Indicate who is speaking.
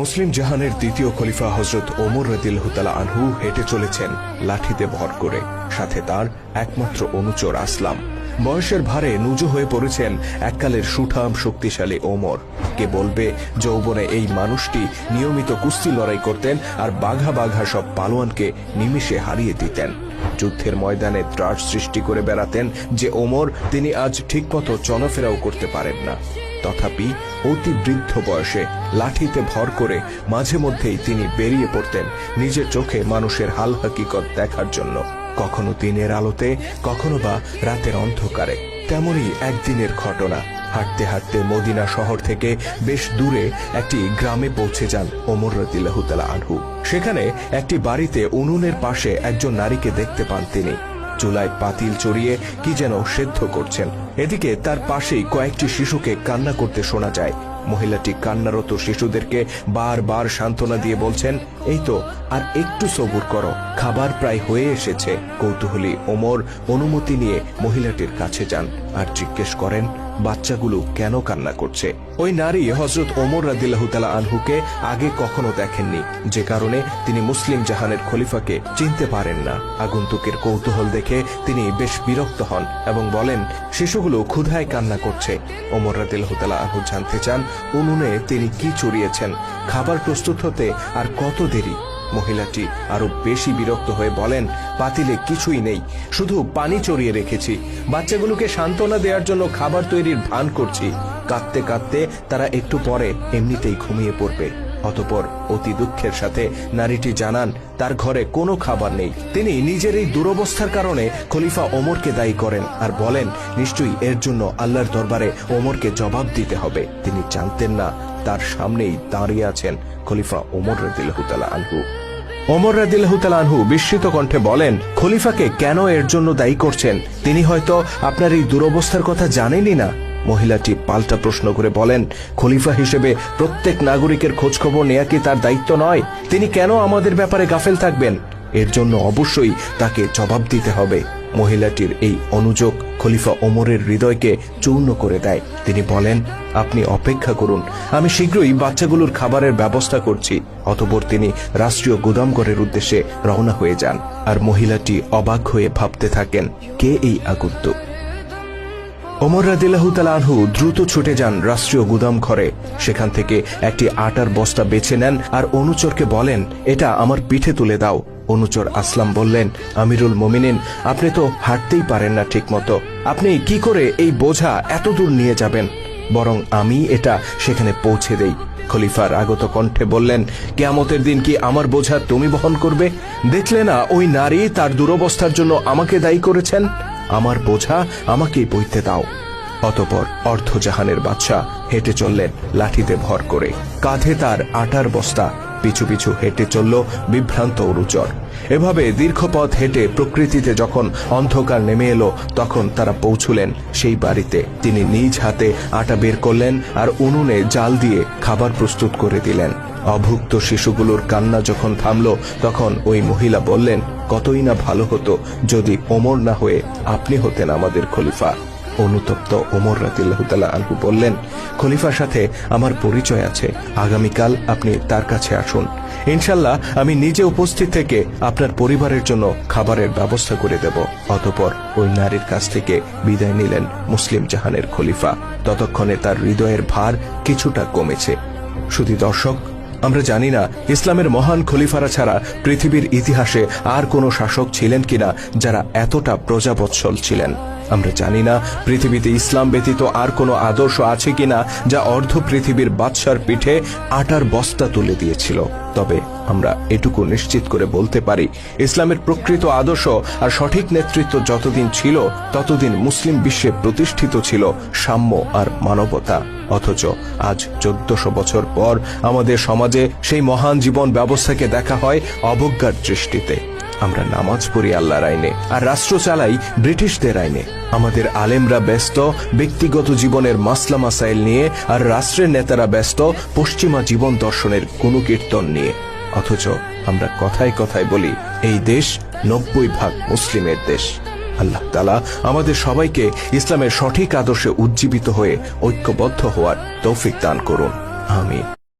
Speaker 1: মুসলিম জাহানের দ্বিতীয় খলিফা হযরত ওমর রাদিয়াল্লাহু তাআলা আনহু হেঁটে চলেছেন লাঠিতে ভর করে, সাথে তার একমাত্র অনুচর আসলাম। বয়সের ভারে নুজু হয়ে পড়েছেন এককালের সুঠাম শক্তিশালী ওমর। কে বলবে যৌবনে এই মানুষটি নিয়মিত কুস্তি লড়াই করতেন আর বাঘা বাঘা সব পালোয়ানকে নিমিষে হারিয়ে দিতেন। যুদ্ধের ময়দানে ত্রাস সৃষ্টি করে বেড়াতেন যে ওমর, তিনি আজ ঠিকমতো চলাফেরাও করতে পারেন না। তথাপি অতি বৃদ্ধ বয়সে লাঠিতে ভর করে মাঝে মধ্যেই তিনি বেরিয়ে পড়তেন নিজের চোখে মানুষের হাল হাকিকত দেখার জন্য, কখনো দিনের আলোতে, কখনো বা রাতের অন্ধকারে। তেমনই একদিনের ঘটনা। হাঁটতে হাঁটতে মদিনা শহর থেকে বেশ দূরে একটি গ্রামে পৌঁছে যান ওমর রাদিয়াল্লাহু তাআলা আনহু। সেখানে একটি বাড়িতে উনুনের পাশে একজন নারীকে দেখতে পান তিনি। চুলায় পাতিল চড়িয়ে কি যেন সেদ্ধ করছেন। এদিকে তার পাশেই কয়েকটি শিশুকে কান্না করতে শোনা যায়। মহিলাটি কান্নারত শিশুদেরকে বারবার সান্ত্বনা দিয়ে বলছেন, এই তো আর একটু সবুর করো, খাবার প্রায় হয়ে এসেছে। কৌতূহলী ওমর অনুমতি নিয়ে মহিলাটির কাছে যান আর জিজ্ঞেস করেন, বাচ্চাগুলো কেন কান্না করছে? ওই নারী হযরত ওমর রাদিয়াল্লাহু তাআলা আনহুকে আগে কখনো দেখেননি, যে কারণে তিনি মুসলিম জাহানের খলিফাকে চিনতে পারেন না। আগন্তুকের কৌতূহল দেখে তিনি বেশ বিরক্ত হন এবং বলেন, শিশুগুলো ক্ষুধায় কান্না করছে। ওমর রাদিয়াল্লাহু তাআলা আনহু জানতে চান উনুনে তিনি কি চড়িয়েছেন, খাবার প্রস্তুত হতে আর কত দেরি? মহিলাটি আরো বেশি বিরক্ত হয়ে বলেন, পাতিলে কিছুই নেই, শুধু পানি চড়িয়ে রেখেছি। বাচ্চাগুলোকে সান্ত্বনা দেওয়ার জন্য খাবার তৈরির ভান করছি। কাঁদতে কাঁদতে তারা একটু পরে এমনিতেই ঘুমিয়ে পড়বে। অতঃপর অতি দুঃখের সাথে নারীটি জানান তার ঘরে কোনো খাবার নেই। তিনি নিজের এই দুরবস্থার কারণে খলিফা ওমরকে দায়ী করেন আর বলেন, নিশ্চয়ই এর জন্য আল্লাহর দরবারে ওমরকে জবাব দিতে হবে। তিনি জানতেন না তার সামনেই দাঁড়িয়ে আছেন খলিফা ওমর রাদিয়াল্লাহু তাআলা আনহু। ওমর রাদিয়াল্লাহু তাআলা আনহু বিস্মিত কণ্ঠে বলেন, খলিফাকে কেন এর জন্য দায়ী করছেন? তিনি হয়তো আপনার এই দুরবস্থার কথা জানেনই না। মহিলাটি পাল্টা প্রশ্ন করে বলেন, খলিফা হিসেবে প্রত্যেক নাগরিকের খোঁজখবর নেয়া কি তার দায়িত্ব নয়? তিনি কেন আমাদের ব্যাপারে গাফেল থাকবেন? এর জন্য অবশ্যই তাকে জবাব দিতে হবে। মহিলাটির এই অনুযোগ খলিফা ওমরের হৃদয়কে চূর্ণ করে দেয়। তিনি বলেন, আপনি অপেক্ষা করুন, আমি শীঘ্রই বাচ্চাগুলোর খাবারের ব্যবস্থা করছি। অতঃপর তিনি রাষ্ট্রীয় গুদামঘরের উদ্দেশ্যে রওনা হয়ে যান। আর মহিলাটি অবাক হয়ে ভাবতে থাকেন, কে এই আগন্তুক? ওমর রাদিয়াল্লাহু তাআলা আনহু দ্রুত ছুটে যান রাষ্ট্রীয় গুদাম ঘরে। সেখান থেকে একটি আটার বস্তা বেছে নেন আর অনুচরকে বলেন, এটা আমার পিঠে তুলে দাও। অনুচর আসলাম বললেন, আমিরুল মুমিনিন, আপনি তো হাঁটতেই পারেন না ঠিক মতো, আপনি কি করে এই বোঝা এত দূর নিয়ে যাবেন? বরং আমি এটা সেখানে পৌঁছে দেই। খলিফার আগত কণ্ঠে বললেন, কিয়ামতের দিন কি আমার বোঝা তুমি বহন করবে? দেখলে না ওই নারী তার দুরবস্থার জন্য আমাকে দায়ী করেছেন? আমার বোঝা আমাকেই বইতে দাও। অতঃপর অর্ধজাহানের বাদশা হেঁটে চললেন লাঠিতে ভর করে, কাঁধে তার আটার বস্তা। পিছু পিছু হেঁটে চলল বিভ্রান্ত অনুচর। এভাবে দীর্ঘ পথ হেঁটে প্রকৃতিতে যখন অন্ধকার নেমে এলো, তখন তারা পৌঁছলেন সেই বাড়িতে। তিনি নিজ হাতে আটা বের করলেন আর উনুনে জাল দিয়ে খাবার প্রস্তুত করে দিলেন। অভুক্ত শিশুগুলোর কান্না যখন থামলো, তখন ওই মহিলা বললেন, কতই না ভালো হতো যদি ওমর না হয়ে আপনি হতেন আমাদের খলিফা। অনুতপ্ত ওমর রাদিয়াল্লাহু তাআলা আনহু বললেন, খলিফার সাথে আমার পরিচয় আছে, আগামীকাল আপনি তার কাছে আসুন। ইনশাল্লাহ আমি নিজে উপস্থিত থেকে আপনার পরিবারের জন্য খাবারের ব্যবস্থা করে দেব। অতঃপর ওই নারীর কাছ থেকে বিদায় নিলেন মুসলিম জাহানের খলিফা। ততক্ষণে তার হৃদয়ের ভার কিছুটা কমেছে। শুধু দর্শক, আমরা জানি না ইসলামের মহান খলিফারা ছাড়া পৃথিবীর ইতিহাসে আর কোনো শাসক ছিলেন কিনা যারা এতটা প্রজাবৎসল ছিলেন। আমরা জানি না পৃথিবীতে ইসলাম ব্যতীত আর কোনো আদর্শ আছে কিনা যা অর্ধ পৃথিবীর বাদশার পিঠে আটার বস্তা তুলে দিয়েছিল। তবে আমরা এটুকু নিশ্চিত করে বলতে পারি, ইসলামের প্রকৃত আদর্শ আর সঠিক নেতৃত্ব যতদিন ছিল, ততদিন মুসলিম বিশ্বে প্রতিষ্ঠিত ছিল সাম্য আর মানবতা। অথচ আজ 1400 বছর পর আমাদের সমাজে সেই মহান জীবন ব্যবস্থাকে দেখা হয় অবজ্ঞার দৃষ্টিতে। আমরা নামাজ পড়ি আল্লাহর আইনে আর রাষ্ট্র চালাই ব্রিটিশদের আইনে। আমাদের আলেমরা ব্যস্ত ব্যক্তিগত জীবনের মাসলা মাসাইল নিয়ে আর রাষ্ট্রের নেতারা ব্যস্ত পশ্চিমা জীবন দর্শনের গুণকীর্তন নিয়ে। অথচ আমরা কথায় কথায় বলি এই দেশ 90% মুসলিমের দেশ। আল্লাহ তাআলা আমাদের সবাইকে ইসলামের সঠিক আদর্শে উজ্জীবিত হয়ে ঐক্যবদ্ধ হওয়ার তৌফিক দান করুন। আমিন।